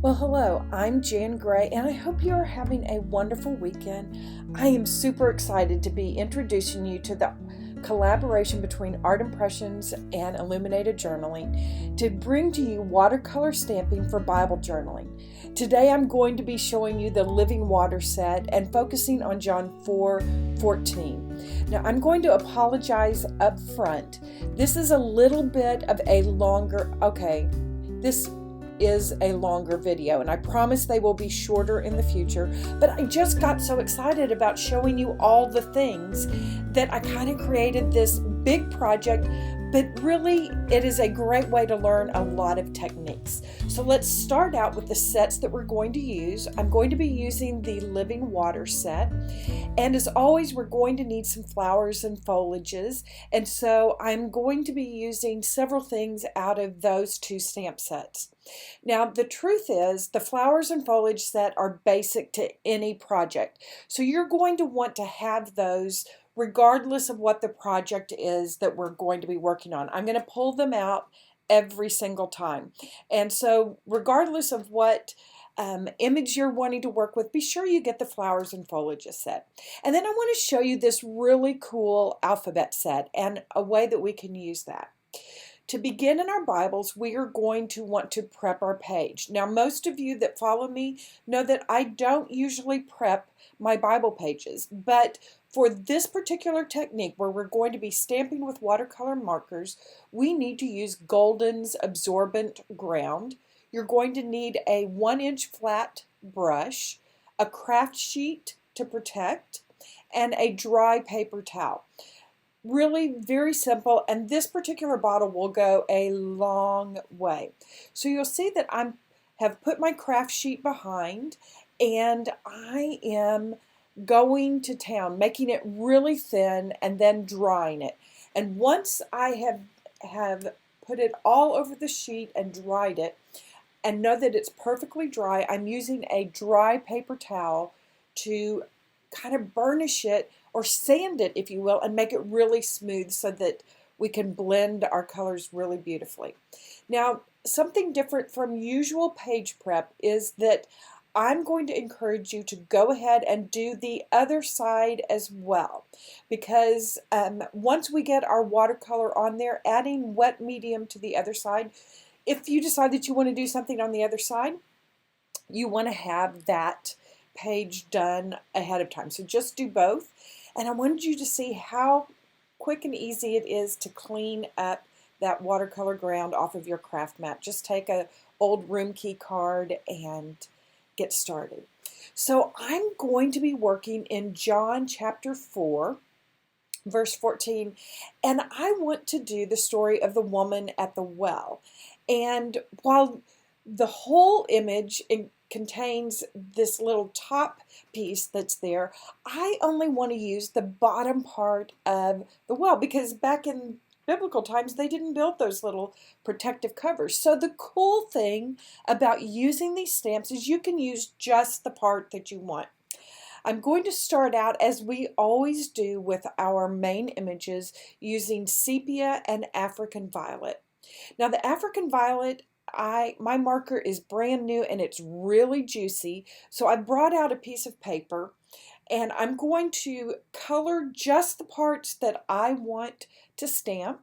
Well, hello, I'm Jan Gray, and I hope you are having a wonderful weekend. I am super excited to be introducing you to the collaboration between Art Impressions and Illuminated Journaling to bring to you watercolor stamping for Bible journaling. Today I'm going to be showing you the Living Water set and focusing on John 4:14. Now I'm going to apologize up front. This is a little bit of a longer, this is a longer video, and I promise they will be shorter in the future, but I just got so excited about showing you all the things that I kind of created this big project, but really it is a great way to learn a lot of techniques. So let's start out with the sets that we're going to use. I'm going to be using the Living Water set, and as always we're going to need some flowers and foliages, and so I'm going to be using several things out of those two stamp sets. Now the truth is the flowers and foliage set are basic to any project, so you're going to want to have those regardless of what the project is that we're going to be working on. I'm going to pull them out every single time, and so regardless of what image you're wanting to work with, be sure you get the flowers and foliage set. And then I want to show you this really cool alphabet set and a way that we can use that. To begin in our Bibles, we are going to want to prep our page. Now, most of you that follow me know that I don't usually prep my Bible pages, but for this particular technique where we're going to be stamping with watercolor markers, we need to use Golden's Absorbent ground. You're going to need a 1-inch flat brush, a craft sheet to protect, and a dry paper towel. Really very simple, and this particular bottle will go a long way. So you'll see that I have put my craft sheet behind, and I am going to town, making it really thin and then drying it. And once I have put it all over the sheet and dried it, and know that it's perfectly dry, I'm using a dry paper towel to kind of burnish it or sand it, if you will, and make it really smooth so that we can blend our colors really beautifully. Now, something different from usual page prep is that I'm going to encourage you to go ahead and do the other side as well, because once we get our watercolor on there, adding wet medium to the other side, if you decide that you want to do something on the other side, you want to have that page done ahead of time. So just do both. And I wanted you to see how quick and easy it is to clean up that watercolor ground off of your craft mat. Just take a old room key card and get started. So I'm going to be working in John chapter 4, verse 14, and I want to do the story of the woman at the well. And while the whole image contains this little top piece that's there, I only want to use the bottom part of the well, because back in biblical times they didn't build those little protective covers. So the cool thing about using these stamps is you can use just the part that you want. I'm going to start out, as we always do with our main images, using sepia and African violet. Now the African violet, my marker is brand new and it's really juicy, so I brought out a piece of paper and I'm going to color just the parts that I want to stamp.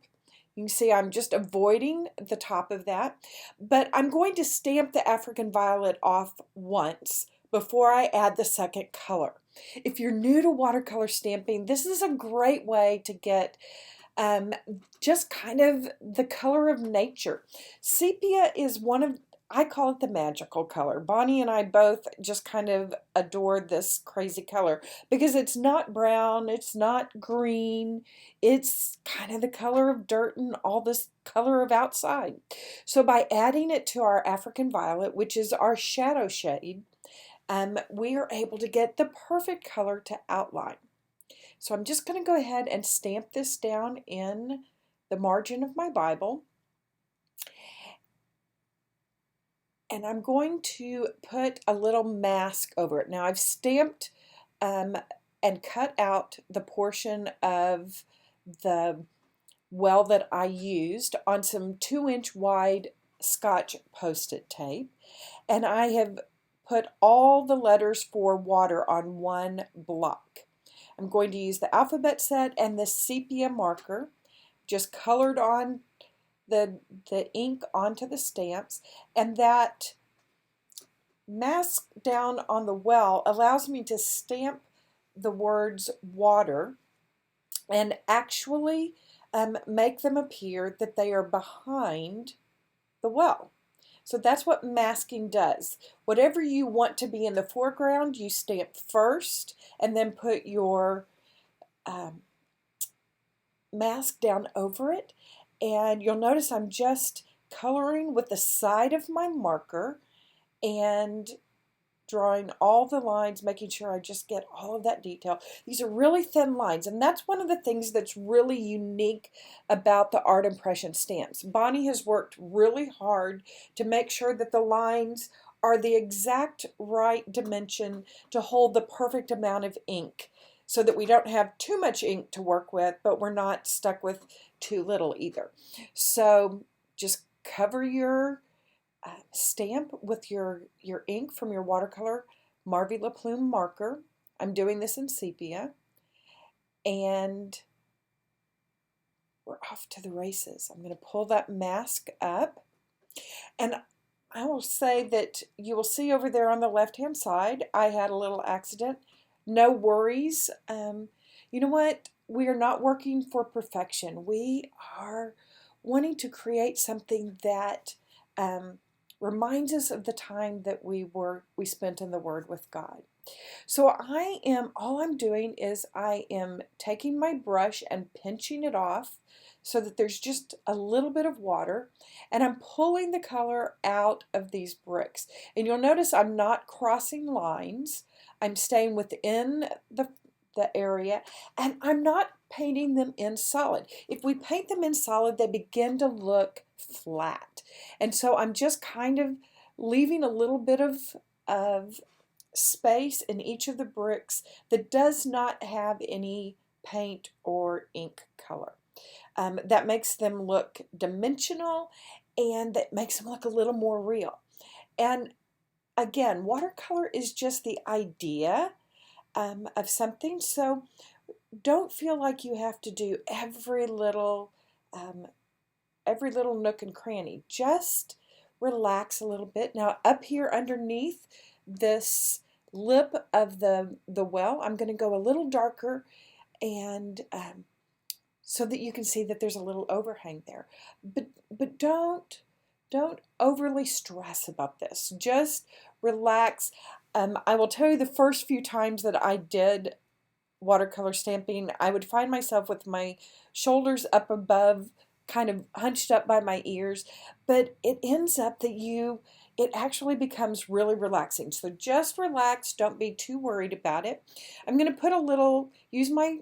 You can see I'm just avoiding the top of that, but I'm going to stamp the African violet off once before I add the second color. If you're new to watercolor stamping, this is a great way to get just kind of the color of nature. Sepia is one of, I call it the magical color. Bonnie and I both just kind of adore this crazy color because it's not brown, it's not green, it's kind of the color of dirt and all this color of outside. So by adding it to our African violet, which is our shadow shade, we are able to get the perfect color to outline. So I'm just going to go ahead and stamp this down in the margin of my Bible. And I'm going to put a little mask over it. Now I've stamped and cut out the portion of the well that I used on some 2-inch wide Scotch Post-it tape, and I have put all the letters for water on one block. I'm going to use the Alphabet Set and the sepia marker, just colored on the ink onto the stamps, and that mask down on the well allows me to stamp the words water and actually make them appear that they are behind the well. So that's what masking does. Whatever you want to be in the foreground, you stamp first and then put your mask down over it. And you'll notice I'm just coloring with the side of my marker and drawing all the lines, making sure I just get all of that detail. These are really thin lines, and that's one of the things that's really unique about the art impression stamps. Bonnie has worked really hard to make sure that the lines are the exact right dimension to hold the perfect amount of ink, so that we don't have too much ink to work with, but we're not stuck with too little either. So just cover your stamp with your ink from your watercolor Marvy Plume marker. I'm doing this in sepia, and we're off to the races. I'm going to pull that mask up, and I will say that you will see over there on the left hand side I had a little accident. No worries. You know what? We are not working for perfection. We are wanting to create something that reminds us of the time that we spent in the Word with God. So all I'm doing is I am taking my brush and pinching it off so that there's just a little bit of water, and I'm pulling the color out of these bricks. And you'll notice I'm not crossing lines. I'm staying within the area, and I'm not painting them in solid. If we paint them in solid, they begin to look flat. And so I'm just kind of leaving a little bit of space in each of the bricks that does not have any paint or ink color. That makes them look dimensional, and that makes them look a little more real. And again, watercolor is just the idea of something, so don't feel like you have to do every little nook and cranny. Just relax a little bit. Now up here underneath this lip of the well, I'm going to go a little darker, and so that you can see that there's a little overhang there. But don't overly stress about this. Just relax. I will tell you, the first few times that I did watercolor stamping, I would find myself with my shoulders up above, kind of hunched up by my ears, but it ends up that it actually becomes really relaxing. So just relax, don't be too worried about it. I'm going to use my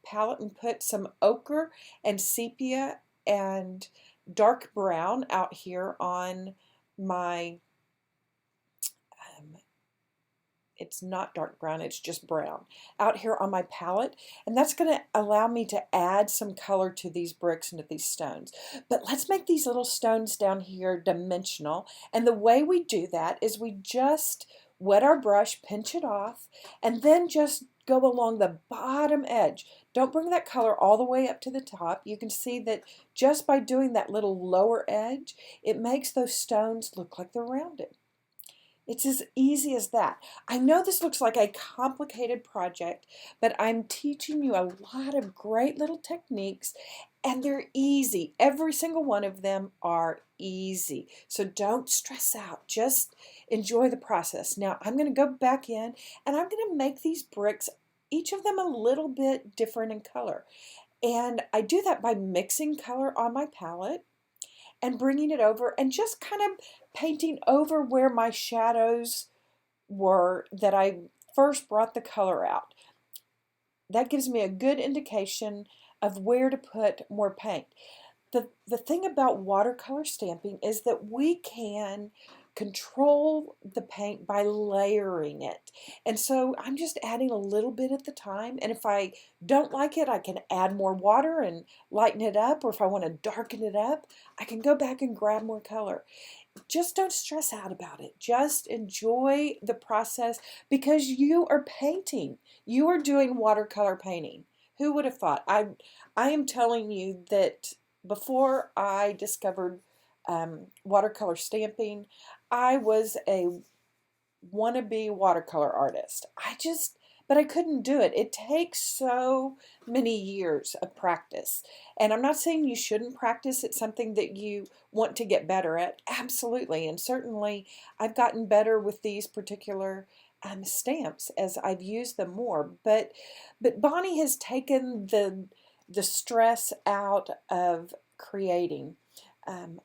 palette and put some ochre and sepia and dark brown out here on my it's not dark brown, it's just brown, out here on my palette. And that's going to allow me to add some color to these bricks and to these stones. But let's make these little stones down here dimensional. And the way we do that is we just wet our brush, pinch it off, and then just go along the bottom edge. Don't bring that color all the way up to the top. You can see that just by doing that little lower edge, it makes those stones look like they're rounded. It's as easy as that. I know this looks like a complicated project, but I'm teaching you a lot of great little techniques, and they're easy. Every single one of them are easy. So don't stress out. Just enjoy the process. Now I'm going to go back in, and I'm going to make these bricks, each of them a little bit different in color. And I do that by mixing color on my palette and bringing it over and just kind of painting over where my shadows were that I first brought the color out. That gives me a good indication of where to put more paint. The thing about watercolor stamping is that we can control the paint by layering it. And so I'm just adding a little bit at the time. And if I don't like it, I can add more water and lighten it up. Or if I want to darken it up, I can go back and grab more color. Just don't stress out about it. Just enjoy the process because you are painting. You are doing watercolor painting. Who would have thought? I am telling you that before I discovered watercolor stamping, I was a wannabe watercolor artist. But I couldn't do it. It takes so many years of practice. And I'm not saying you shouldn't practice. It's something that you want to get better at. Absolutely. And certainly I've gotten better with these particular stamps as I've used them more. But Bonnie has taken the stress out of creating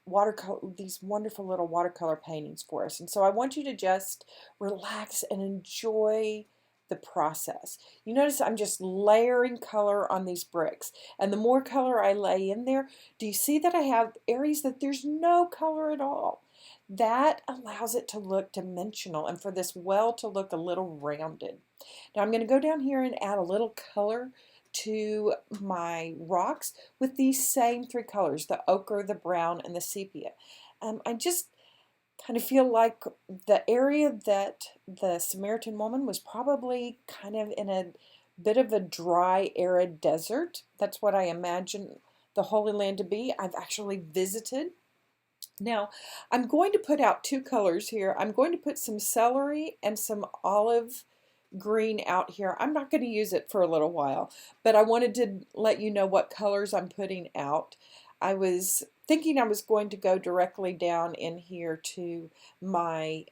watercolor, these wonderful little watercolor paintings for us. And so I want you to just relax and enjoy the process. You notice I'm just layering color on these bricks. And the more color I lay in there, do you see that I have areas that there's no color at all? That allows it to look dimensional and for this well to look a little rounded. Now I'm going to go down here and add a little color to my rocks with these same three colors, the ochre, the brown, and the sepia. I just kind of feel like the area that the Samaritan woman was probably kind of in a bit of a dry, arid desert. That's what I imagine the Holy Land to be. I've actually visited. Now, I'm going to put out two colors here. I'm going to put some celery and some olive green out here. I'm not going to use it for a little while, but I wanted to let you know what colors I'm putting out. I was thinking I was going to go directly down in here to my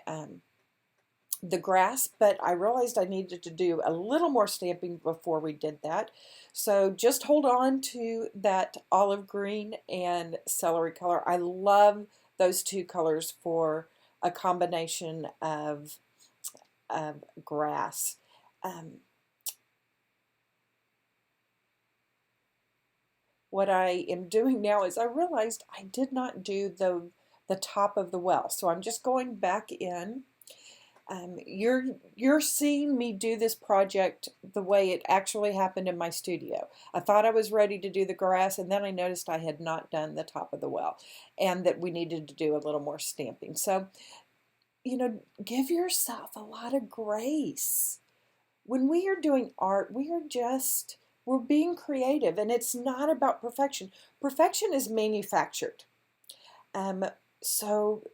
the grass, but I realized I needed to do a little more stamping before we did that. So just hold on to that olive green and celery color. I love those two colors for a combination of grass. What I am doing now is I realized I did not do the top of the well. So I'm just going back in. You're seeing me do this project the way it actually happened in my studio. I thought I was ready to do the grass, and then I noticed I had not done the top of the well and that we needed to do a little more stamping. So, you know, give yourself a lot of grace. When we are doing art, we're being creative, and it's not about perfection. Perfection is manufactured. So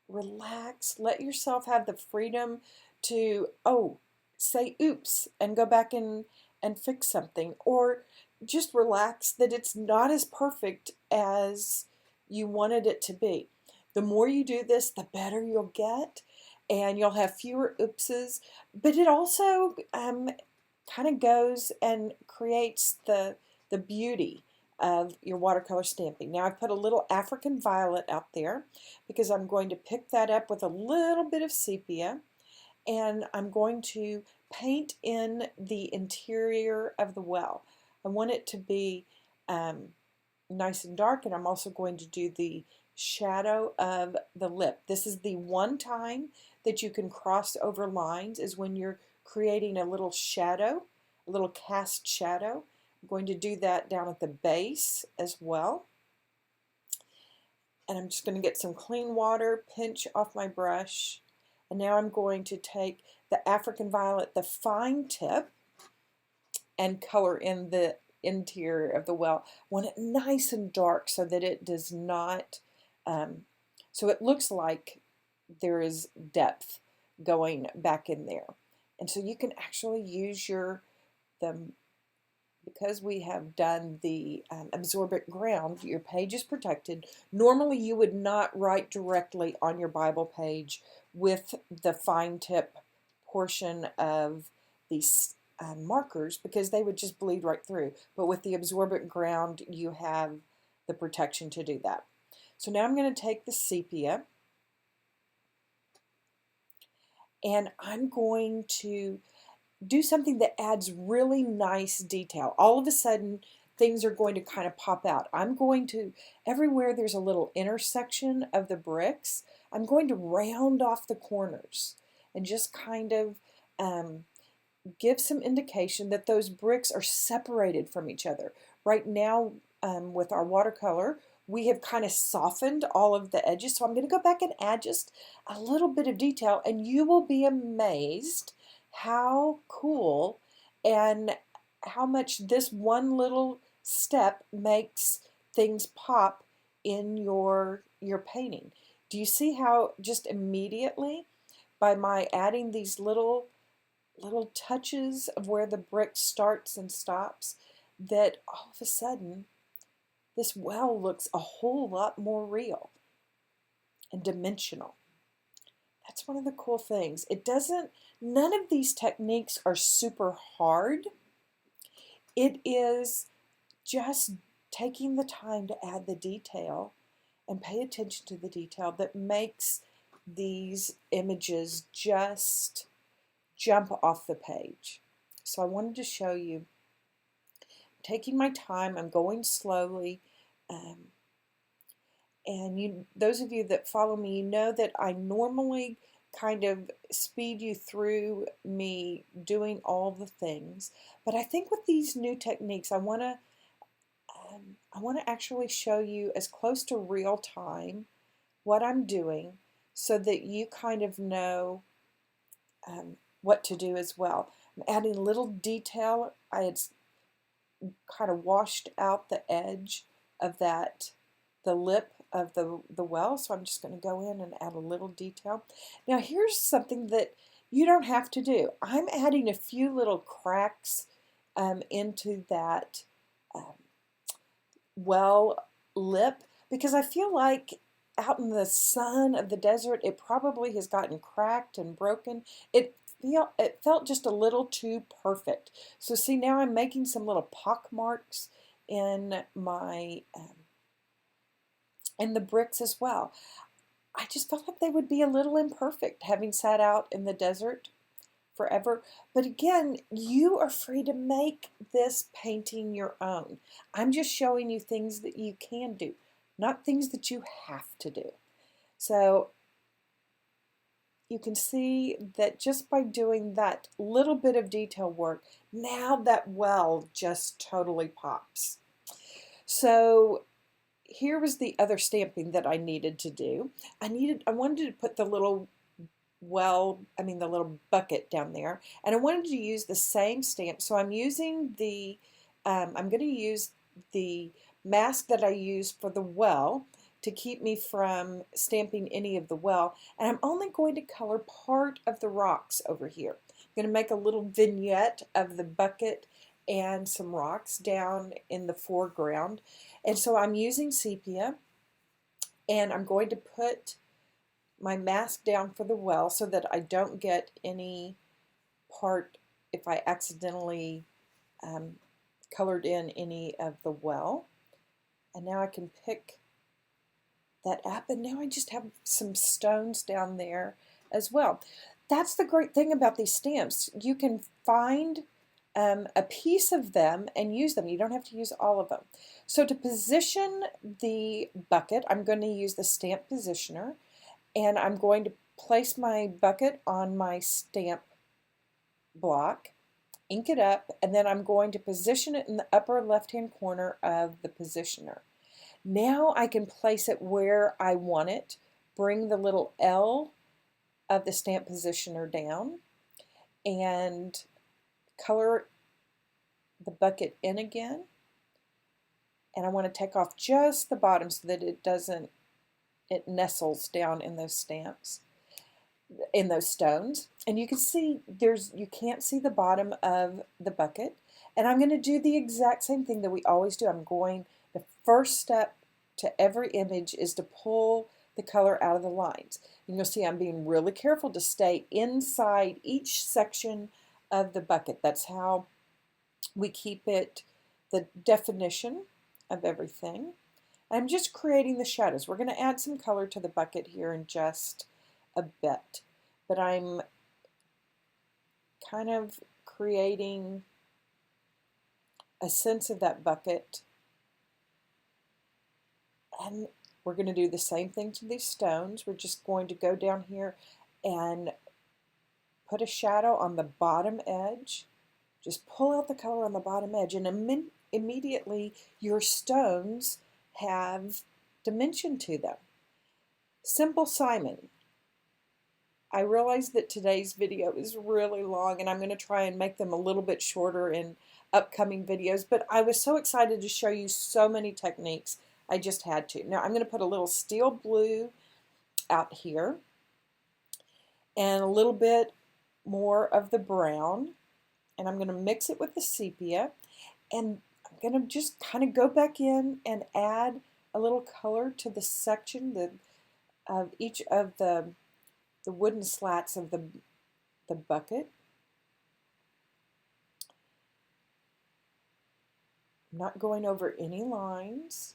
relax, let yourself have the freedom to, say oops and go back and fix something, or just relax that it's not as perfect as you wanted it to be. The more you do this, the better you'll get, and you'll have fewer oopses, but it also kind of goes and creates the beauty of your watercolor stamping. Now I've put a little African violet out there because I'm going to pick that up with a little bit of sepia, and I'm going to paint in the interior of the well. I want it to be nice and dark, and I'm also going to do the shadow of the lip. This is the one time that you can cross over lines, is when you're creating a little shadow, a little cast shadow. I'm going to do that down at the base as well. And I'm just going to get some clean water, pinch off my brush, and now I'm going to take the African violet, the fine tip, and color in the interior of the well. I want it nice and dark so that it does not, so it looks like there is depth going back in there. And so you can actually use because we have done the absorbent ground, your page is protected. Normally you would not write directly on your Bible page with the fine tip portion of these markers, because they would just bleed right through. But with the absorbent ground, you have the protection to do that. So now I'm going to take the sepia, and I'm going to do something that adds really nice detail. All of a sudden, things are going to kind of pop out. I'm going to, everywhere there's a little intersection of the bricks, I'm going to round off the corners and just kind of give some indication that those bricks are separated from each other. Right now, with our watercolor, we have kind of softened all of the edges, so I'm going to go back and add just a little bit of detail, and you will be amazed how cool and how much this one little step makes things pop in your painting. Do you see how just immediately, by my adding these little touches of where the brick starts and stops, that all of a sudden this well looks a whole lot more real and dimensional. That's one of the cool things. None of these techniques are super hard. It is just taking the time to add the detail and pay attention to the detail that makes these images just jump off the page. So I wanted to show you, taking my time, I'm going slowly, and those of you that follow me, you know that I normally kind of speed you through me doing all the things, but I think with these new techniques, I want to actually show you as close to real time what I'm doing, so that you kind of know what to do as well. I'm adding a little detail. I had kind of washed out the edge of the lip of the well, so I'm just going to go in and add a little detail. Now here's something that you don't have to do. I'm adding a few little cracks into that well lip, because I feel like out in the sun of the desert, it probably has gotten cracked and broken. It felt just a little too perfect. So see, now I'm making some little pock marks in my in the bricks as well. I just felt like they would be a little imperfect, having sat out in the desert forever. But again, you are free to make this painting your own. I'm just showing you things that you can do, not things that you have to do. So you can see that just by doing that little bit of detail work, now that well just totally pops. So here was the other stamping that I needed to do. I wanted to put the little the little bucket down there, and I wanted to use the same stamp. So I'm using I'm going to use the mask that I used for the well to keep me from stamping any of the well, and I'm only going to color part of the rocks over here. I'm going to make a little vignette of the bucket and some rocks down in the foreground, and so I'm using sepia, and I'm going to put my mask down for the well so that I don't get any part if I accidentally colored in any of the well. And now I can pick that up, and now I just have some stones down there as well. That's the great thing about these stamps. You can find a piece of them and use them. You don't have to use all of them. So to position the bucket, I'm going to use the stamp positioner, and I'm going to place my bucket on my stamp block, ink it up, and then I'm going to position it in the upper left-hand corner of the positioner. Now I can place it where I want it, bring the little L of the stamp positioner down, and color the bucket in again. And I want to take off just the bottom so that it nestles down in those stamps, in those stones. And you can see you can't see the bottom of the bucket. And I'm going to do the exact same thing that we always do. The first step to every image is to pull the color out of the lines. And you'll see I'm being really careful to stay inside each section of the bucket. That's how we keep it, the definition of everything. I'm just creating the shadows. We're going to add some color to the bucket here in just a bit, but I'm kind of creating a sense of that bucket. And we're going to do the same thing to these stones. We're just going to go down here and put a shadow on the bottom edge. Just pull out the color on the bottom edge, and immediately your stones have dimension to them. Simple Simon. I realize that today's video is really long, and I'm going to try and make them a little bit shorter in upcoming videos, but I was so excited to show you so many techniques, I just had to. Now I'm going to put a little steel blue out here and a little bit more of the brown, and I'm going to mix it with the sepia, and I'm going to just kind of go back in and add a little color to the section of each of the wooden slats of the bucket. I'm not going over any lines.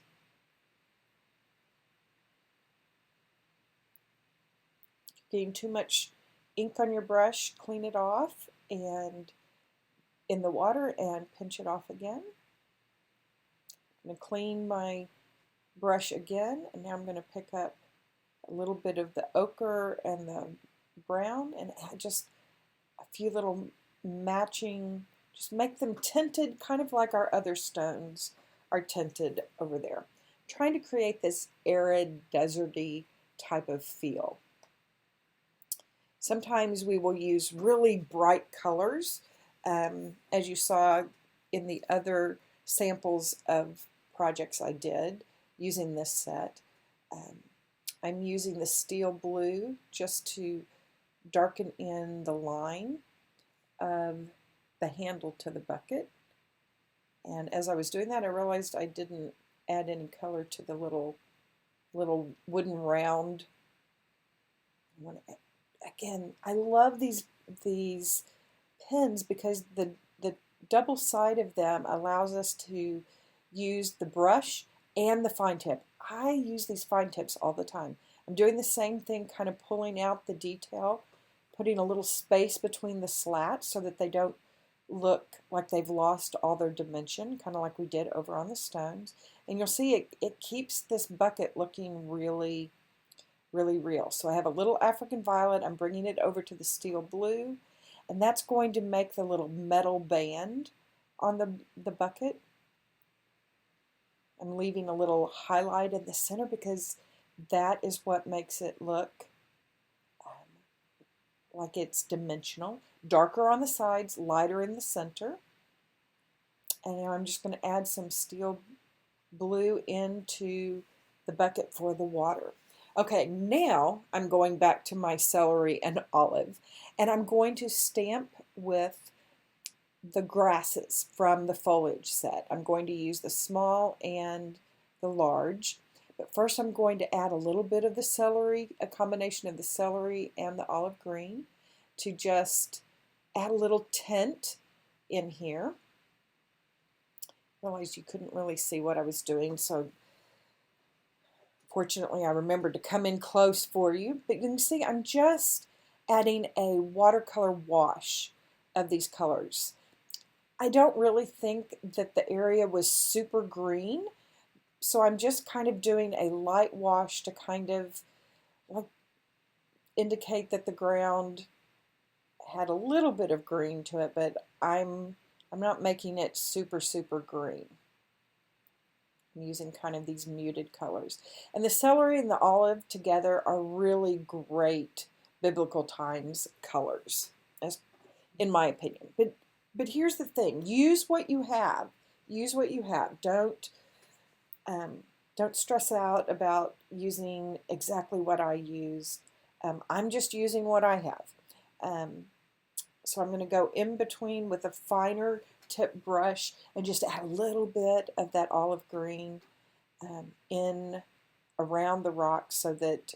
If you're getting too much ink on your brush, clean it off and in the water and pinch it off again. I'm going to clean my brush again, and now I'm going to pick up a little bit of the ochre and the brown and add just a few little matching, just make them tinted kind of like our other stones are tinted over there. I'm trying to create this arid, deserty type of feel. Sometimes we will use really bright colors, as you saw in the other samples of projects I did using this set. I'm using the steel blue just to darken in the line of the handle to the bucket. And as I was doing that, I realized I didn't add any color to the little wooden round. Again, I love these pens because the double side of them allows us to use the brush and the fine tip. I use these fine tips all the time. I'm doing the same thing, kind of pulling out the detail, putting a little space between the slats so that they don't look like they've lost all their dimension, kind of like we did over on the stones. And you'll see it keeps this bucket looking really, really real. So I have a little African violet. I'm bringing it over to the steel blue, and that's going to make the little metal band on the bucket. I'm leaving a little highlight in the center because that is what makes it look like it's dimensional. Darker on the sides, lighter in the center. And now I'm just going to add some steel blue into the bucket for the water. Okay, now I'm going back to my celery and olive, and I'm going to stamp with the grasses from the foliage set. I'm going to use the small and the large, but first I'm going to add a little bit of the celery, a combination of the celery and the olive green, to just add a little tint in here. I realized you couldn't really see what I was doing, so fortunately I remembered to come in close for you. But you can see I'm just adding a watercolor wash of these colors. I don't really think that the area was super green, so I'm just kind of doing a light wash to kind of like indicate that the ground had a little bit of green to it, but I'm not making it super green. I'm using kind of these muted colors. And the celery and the olive together are really great biblical times colors, in my opinion. But here's the thing: use what you have. Use what you have. Don't stress out about using exactly what I used. I'm just using what I have. So I'm going to go in between with a finer tip brush and just add a little bit of that olive green in around the rocks so that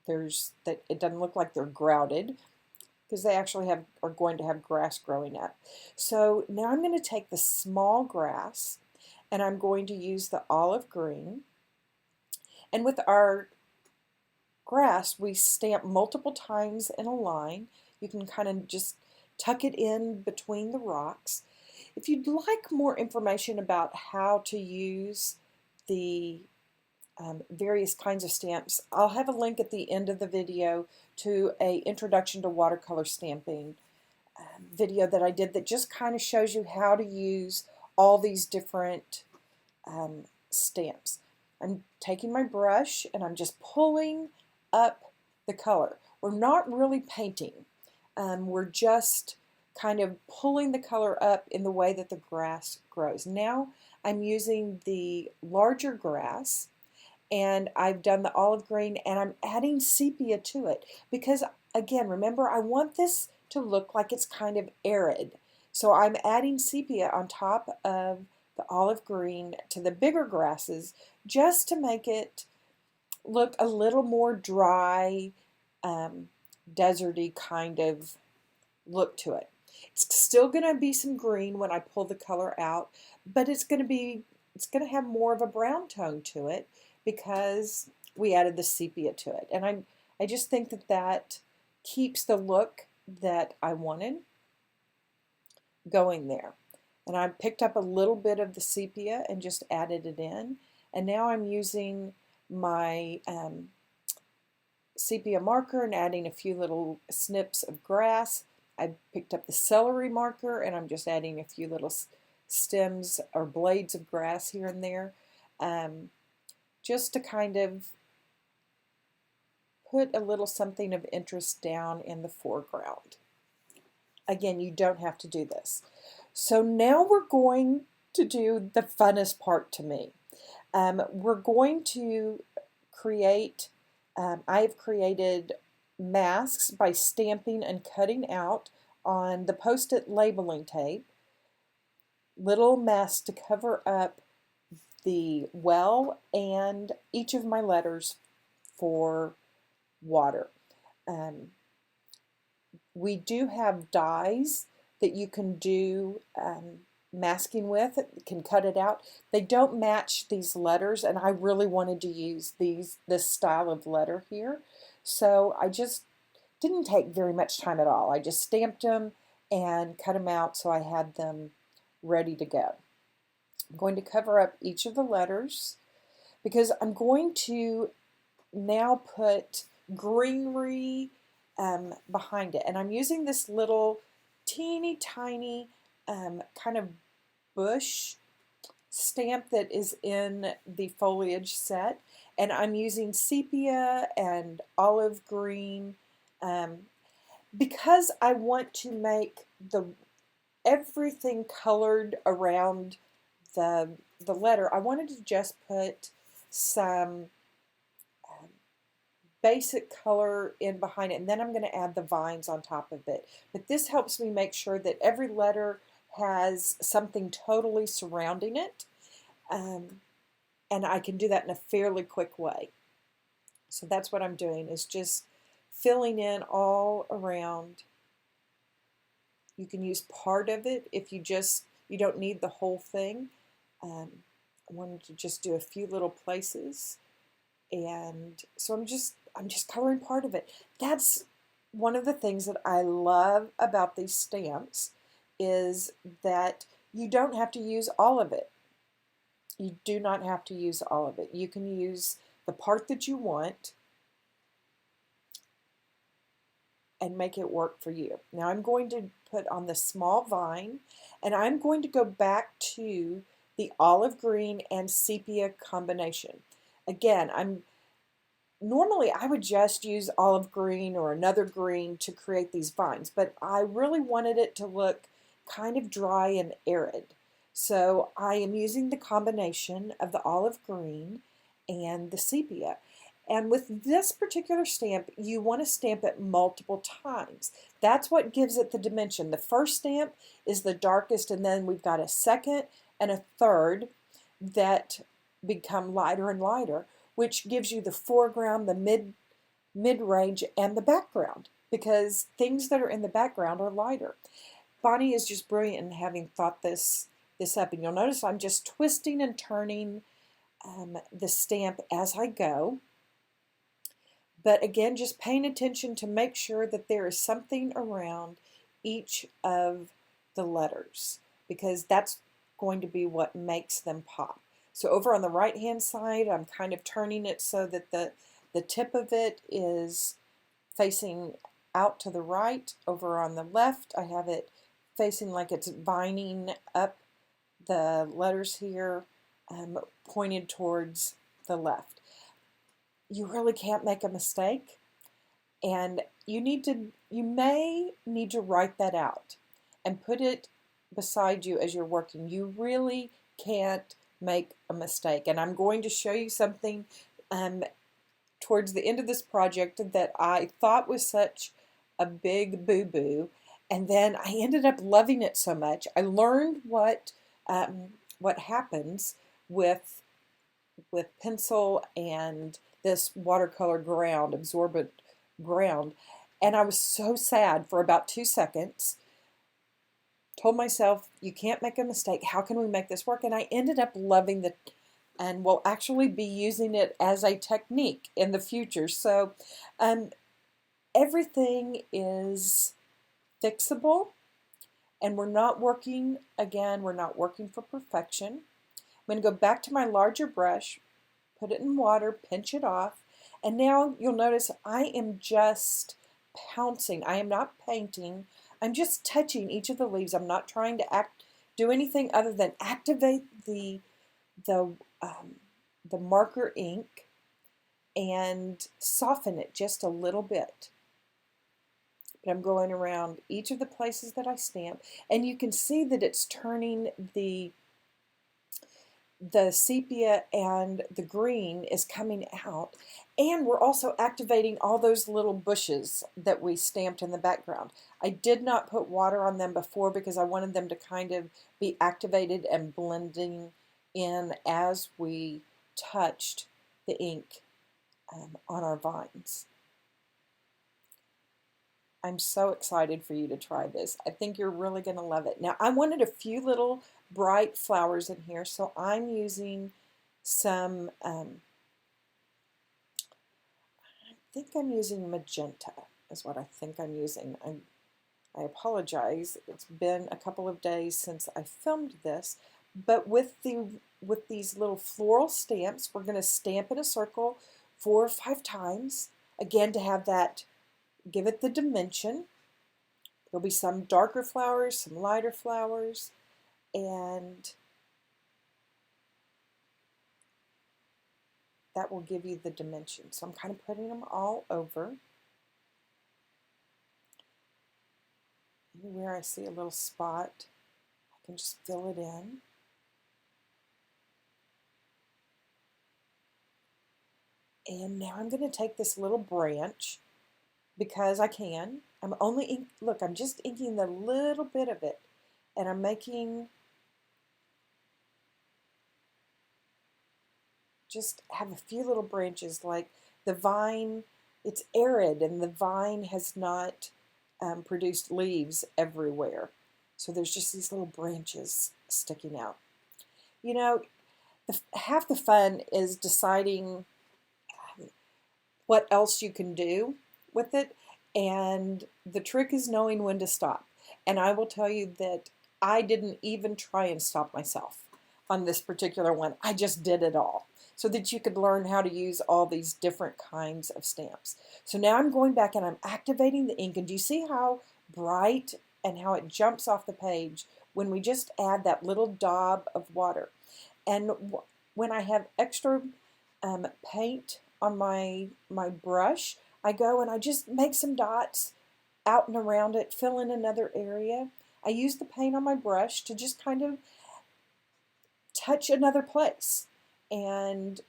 it doesn't look like they're grouted, because they actually are going to have grass growing up. So now I'm going to take the small grass and I'm going to use the olive green. And with our grass, we stamp multiple times in a line. You can kind of just tuck it in between the rocks. If you'd like more information about how to use the various kinds of stamps, I'll have a link at the end of the video to a Introduction to Watercolor Stamping video that I did that just kind of shows you how to use all these different stamps. I'm taking my brush and I'm just pulling up the color. We're not really painting. We're just kind of pulling the color up in the way that the grass grows. Now I'm using the larger grass, and I've done the olive green, and I'm adding sepia to it because, again, remember, I want this to look like it's kind of arid. So I'm adding sepia on top of the olive green to the bigger grasses just to make it look a little more dry, deserty kind of look to it. It's still going to be some green when I pull the color out, but it's going to have more of a brown tone to it because we added the sepia to it. And I just think that that keeps the look that I wanted going there. And I picked up a little bit of the sepia and just added it in. And now I'm using my sepia marker and adding a few little snips of grass. I picked up the celery marker and I'm just adding a few little stems or blades of grass here and there, just to kind of put a little something of interest down in the foreground. Again, you don't have to do this. So now we're going to do the funnest part to me. We're going to create, I have created masks by stamping and cutting out on the Post-it labeling tape, little masks to cover up the well and each of my letters for water. We do have dies that you can do masking with, can cut it out. They don't match these letters, and I really wanted to use this style of letter here. So I just didn't take very much time at all. I just stamped them and cut them out so I had them ready to go. I'm going to cover up each of the letters because I'm going to now put greenery behind it. And I'm using this little teeny tiny kind of bush stamp that is in the Foliage Set. And I'm using sepia and olive green because I want to make everything colored around the letter. I wanted to just put some basic color in behind it, and then I'm going to add the vines on top of it. But this helps me make sure that every letter has something totally surrounding it, and I can do that in a fairly quick way. So that's what I'm doing, is just filling in all around. You can use part of it if you don't need the whole thing. I wanted to just do a few little places, and so I'm just coloring part of it. That's one of the things that I love about these stamps, is that you don't have to use all of it. You do not have to use all of it. You can use the part that you want and make it work for you. Now I'm going to put on the small vine, and I'm going to go back to the olive green and sepia combination. Again, normally I would just use olive green or another green to create these vines, but I really wanted it to look kind of dry and arid. So I am using the combination of the olive green and the sepia. And with this particular stamp, you want to stamp it multiple times. That's what gives it the dimension. The first stamp is the darkest, and then we've got a second and a third that become lighter and lighter, which gives you the foreground, the mid-range, and the background, because things that are in the background are lighter. Bonnie is just brilliant in having thought this up, and you'll notice I'm just twisting and turning the stamp as I go. But again, just paying attention to make sure that there is something around each of the letters, because that's going to be what makes them pop. So over on the right hand side, I'm kind of turning it so that the tip of it is facing out to the right. Over on the left, I have it facing like it's vining up the letters here, pointed towards the left. You really can't make a mistake, and you may need to write that out and put it beside you as you're working. You really can't make a mistake. And I'm going to show you something towards the end of this project that I thought was such a big boo-boo, and then I ended up loving it so much. I learned what happens with pencil and this watercolor ground, absorbent ground, and I was so sad for about 2 seconds. Told myself, you can't make a mistake. How can we make this work? And I ended up loving and will actually be using it as a technique in the future. So everything is fixable, and we're not working for perfection. I'm going to go back to my larger brush, put it in water, pinch it off, and now you'll notice I am just pouncing. I am not painting. I'm just touching each of the leaves. I'm not trying to do anything other than activate the marker ink and soften it just a little bit. But I'm going around each of the places that I stamp, and you can see that it's turning the sepia and the green is coming out, and we're also activating all those little bushes that we stamped in the background. I did not put water on them before because I wanted them to kind of be activated and blending in as we touched the ink on our vines. I'm so excited for you to try this. I think you're really going to love it. Now, I wanted a few little bright flowers in here, so I'm using some, I think I'm using magenta is what I think I'm using. I apologize. It's been a couple of days since I filmed this, but with these little floral stamps, we're going to stamp in a circle 4 or 5 times, again, to have that, give it the dimension. There'll be some darker flowers, some lighter flowers, and that will give you the dimension. So I'm kind of putting them all over. Anywhere I see a little spot, I can just fill it in. And now I'm going to take this little branch, because I can. Look, I'm just inking the little bit of it, and I'm making, just have a few little branches, like the vine, it's arid, and the vine has not produced leaves everywhere. So there's just these little branches sticking out. You know, half the fun is deciding what else you can do with it, and the trick is knowing when to stop. And I will tell you that I didn't even try and stop myself on this particular one. I just did it all so that you could learn how to use all these different kinds of stamps. So now I'm going back and I'm activating the ink, and do you see how bright and how it jumps off the page when we just add that little daub of water? And when I have extra paint on my brush, I go and I just make some dots out and around it, fill in another area. I use the paint on my brush to just kind of touch another place and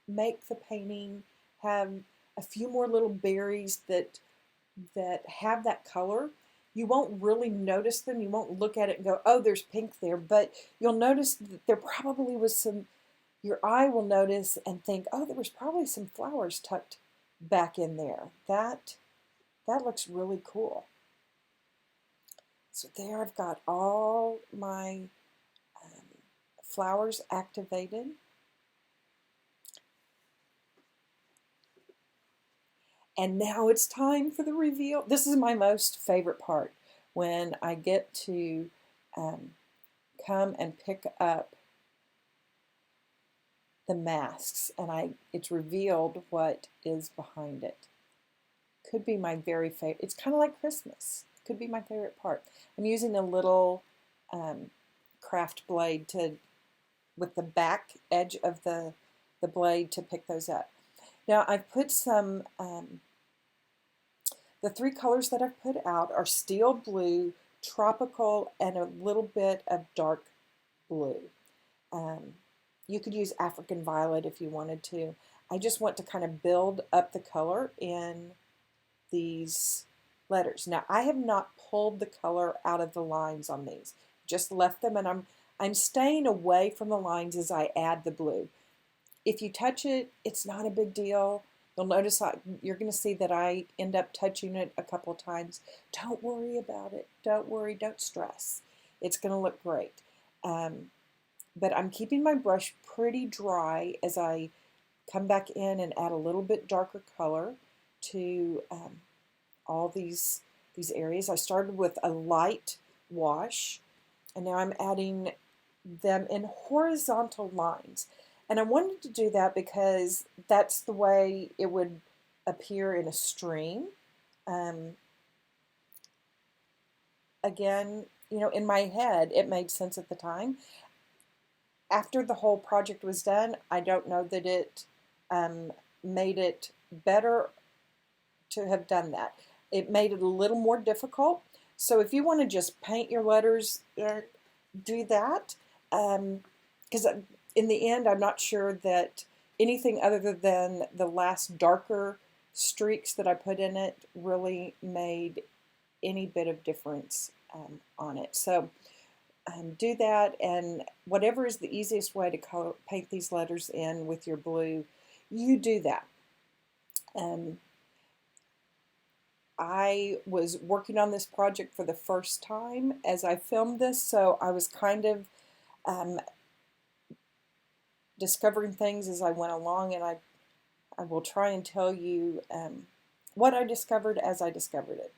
make the painting have a few more little berries that have that color. You won't really notice them. You won't look at it and go, oh, there's pink there, but you'll notice that there probably was some, your eye will notice and think, oh, there was probably some flowers tucked back in there. That looks really cool. So there I've got all my flowers activated. And now it's time for the reveal. This is my most favorite part, when I get to come and pick up the masks, and it's revealed what is behind it. Could be my very favorite. It's kind of like Christmas. Could be my favorite part. I'm using a little craft blade with the back edge of the blade to pick those up. Now I've put some, the three colors that I've put out are steel blue, tropical, and a little bit of dark blue. You could use African violet if you wanted to. I just want to kind of build up the color in these letters. Now I have not pulled the color out of the lines on these, just left them, and I'm staying away from the lines as I add the blue. If you touch it, it's not a big deal. You'll notice you're going to see that I end up touching it a couple of times. Don't worry about it. Don't worry. Don't stress. It's going to look great. But I'm keeping my brush pretty dry as I come back in and add a little bit darker color to all these areas. I started with a light wash, and now I'm adding them in horizontal lines. And I wanted to do that because that's the way it would appear in a stream. Again, you know, in my head, it made sense at the time. After the whole project was done, I don't know that it made it better to have done that. It made it a little more difficult. So if you want to just paint your letters, do that. Because in the end, I'm not sure that anything other than the last darker streaks that I put in it really made any bit of difference on it. So do that, and whatever is the easiest way to paint these letters in with your blue, you do that. I was working on this project for the first time as I filmed this, so I was kind of discovering things as I went along, and I will try and tell you what I discovered as I discovered it.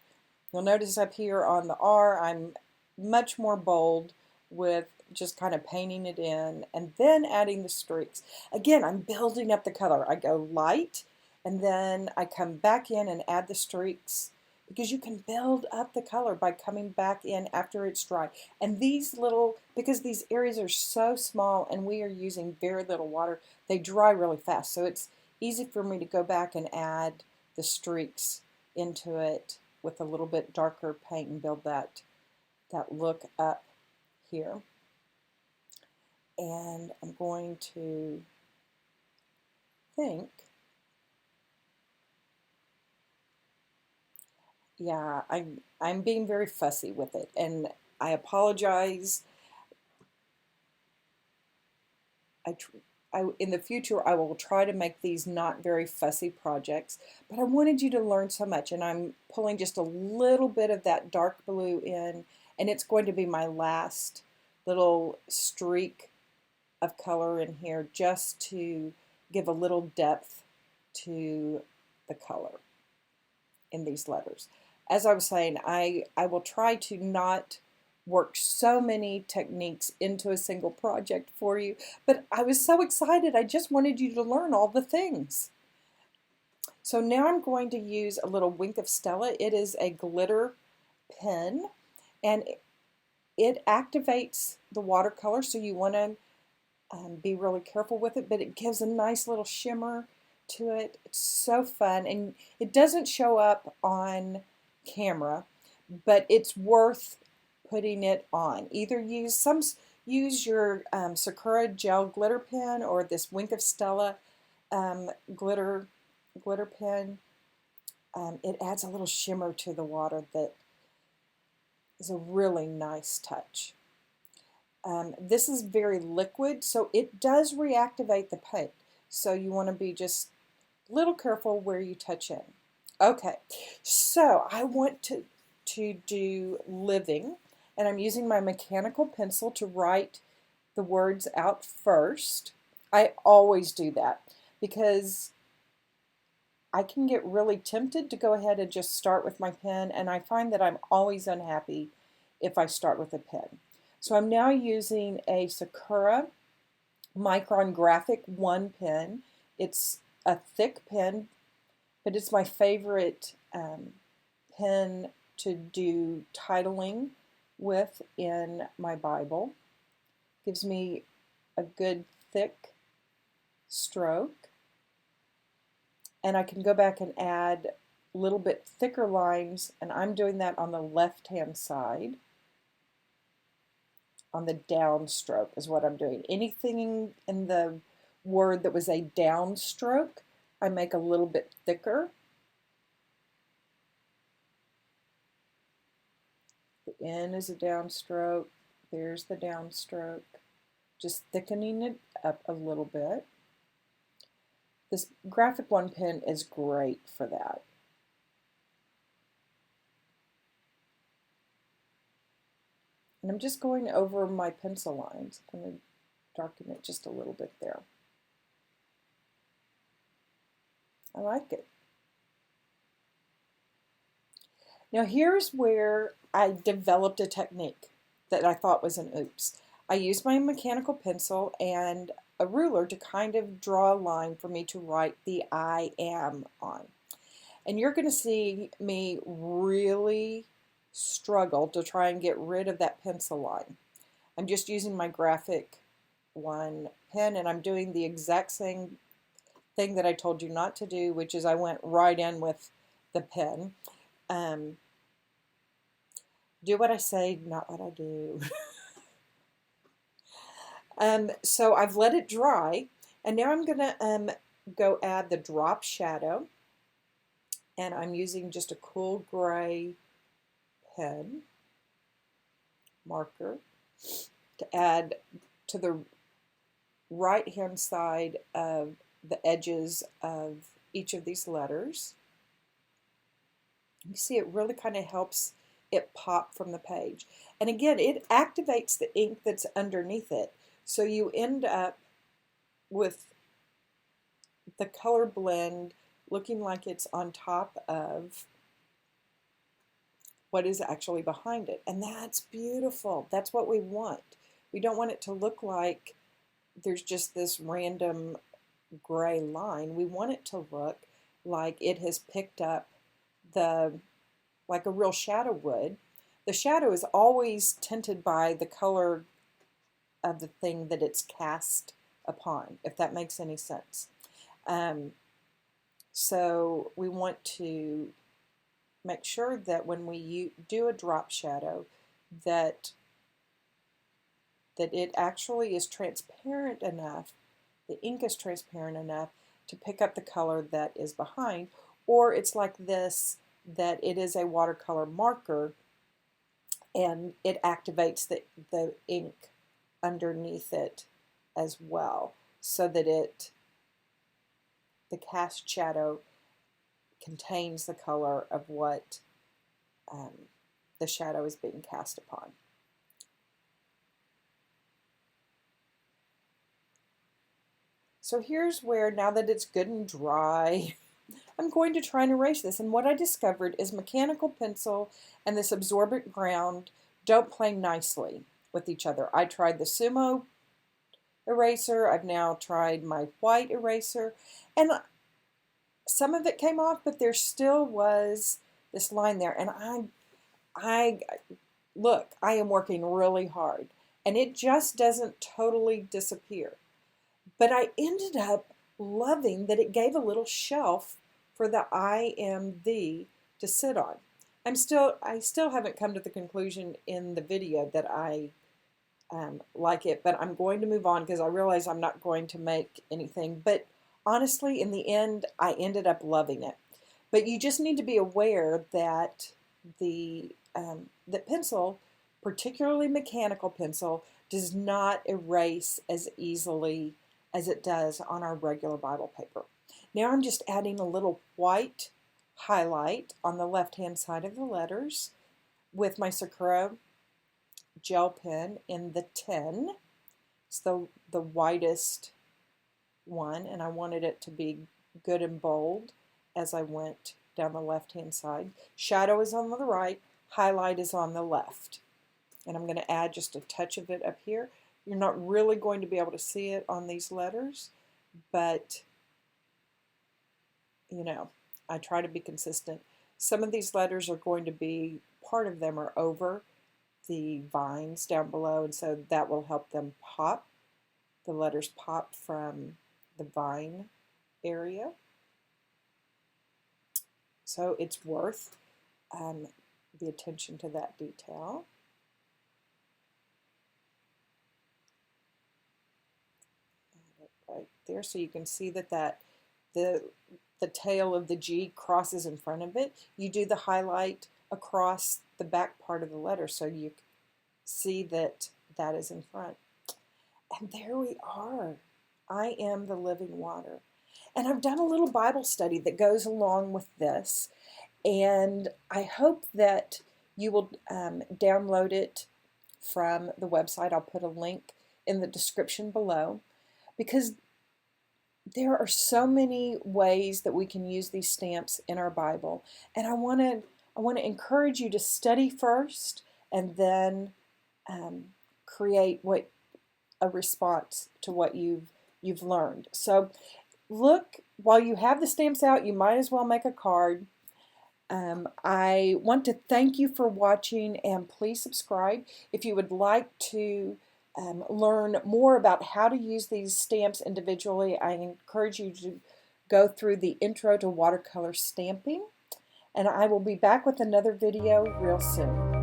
You'll notice up here on the R, I'm much more bold with just kind of painting it in and then adding the streaks. Again, I'm building up the color. I go light, and then I come back in and add the streaks, because you can build up the color by coming back in after it's dry. And because these areas are so small and we are using very little water, they dry really fast. So it's easy for me to go back and add the streaks into it with a little bit darker paint and build that look up here. And I'm going to think, yeah, I'm being very fussy with it, and I apologize. In the future, I will try to make these not very fussy projects, but I wanted you to learn so much, and I'm pulling just a little bit of that dark blue in, and it's going to be my last little streak of color in here, just to give a little depth to the color in these letters. As I was saying, I will try to not work so many techniques into a single project for you, but I was so excited. I just wanted you to learn all the things. So now I'm going to use a little Wink of Stella. It is a glitter pen, and it activates the watercolor, so you want to be really careful with it, but it gives a nice little shimmer to it. It's so fun, and it doesn't show up on camera, but it's worth putting it on. Either use your Sakura Gel Glitter Pen or this Wink of Stella glitter pen. It adds a little shimmer to the water that is a really nice touch. This is very liquid, so it does reactivate the paint. So you want to be just a little careful where you touch in. Okay, so I want to do living, and I'm using my mechanical pencil to write the words out first. I always do that because I can get really tempted to go ahead and just start with my pen, and I find that I'm always unhappy if I start with a pen. So I'm now using a Sakura Micron Graphic 1 pen. It's a thick pen, but it's my favorite pen to do titling with in my Bible. Gives me a good thick stroke, and I can go back and add a little bit thicker lines, and I'm doing that on the left-hand side. On the downstroke is what I'm doing. Anything in the word that was a downstroke, I make a little bit thicker. The N is a downstroke. There's the downstroke. Just thickening it up a little bit. This Graphic 1 pen is great for that. And I'm just going over my pencil lines. I'm going to darken it just a little bit there. I like it. Now here's where I developed a technique that I thought was an oops. I used my mechanical pencil and a ruler to kind of draw a line for me to write the I am on. And you're going to see me really struggle to try and get rid of that pencil line. I'm just using my Graphic 1 pen, and I'm doing the exact same thing that I told you not to do, which is I went right in with the pen. Do what I say, not what I do. So I've let it dry, and now I'm going to go add the drop shadow, and I'm using just a cool gray pen marker to add to the right hand side of the edges of each of these letters. You see it really kind of helps it pop from the page. And again, it activates the ink that's underneath it. So you end up with the color blend looking like it's on top of what is actually behind it. And that's beautiful. That's what we want. We don't want it to look like there's just this random gray line. We want it to look like it has picked up like a real shadow would. The shadow is always tinted by the color of the thing that it's cast upon, if that makes any sense. So we want to make sure that when we do a drop shadow that it actually is transparent enough, the ink is transparent enough to pick up the color that is behind, or it's like this, that it is a watercolor marker and it activates the ink underneath it as well, so that the cast shadow contains the color of what the shadow is being cast upon. So here's where, now that it's good and dry, I'm going to try and erase this. And what I discovered is mechanical pencil and this absorbent ground don't play nicely with each other. I tried the Sumo eraser. I've now tried my white eraser. And some of it came off, but there still was this line there. And look, I am working really hard. And it just doesn't totally disappear. But I ended up loving that it gave a little shelf for the I am thee to sit on. I still haven't come to the conclusion in the video that I like it, but I'm going to move on because I realize I'm not going to make anything. But honestly, in the end, I ended up loving it. But you just need to be aware that the pencil, particularly mechanical pencil, does not erase as easily as it does on our regular Bible paper. Now I'm just adding a little white highlight on the left-hand side of the letters with my Sakura gel pen in the 10. It's the whitest one, and I wanted it to be good and bold as I went down the left-hand side. Shadow is on the right, highlight is on the left. And I'm going to add just a touch of it up here. You're not really going to be able to see it on these letters, but you know, I try to be consistent. Some of these letters are going to be, part of them are over the vines down below, and so that will help them pop. The letters pop from the vine area. So it's worth the attention to that detail. Right there, so you can see that the tail of the G crosses in front of it. You do the highlight across the back part of the letter so you see that that is in front. And there we are. I am the living water. And I've done a little Bible study that goes along with this, and I hope that you will download it from the website. I'll put a link in the description below, because there are so many ways that we can use these stamps in our Bible, and I want to encourage you to study first and then create a response to what you've learned. So look, while you have the stamps out, you might as well make a card. I want to thank you for watching, and please subscribe if you would like to learn more about how to use these stamps individually. I encourage you to go through the Intro to Watercolor Stamping, and I will be back with another video real soon.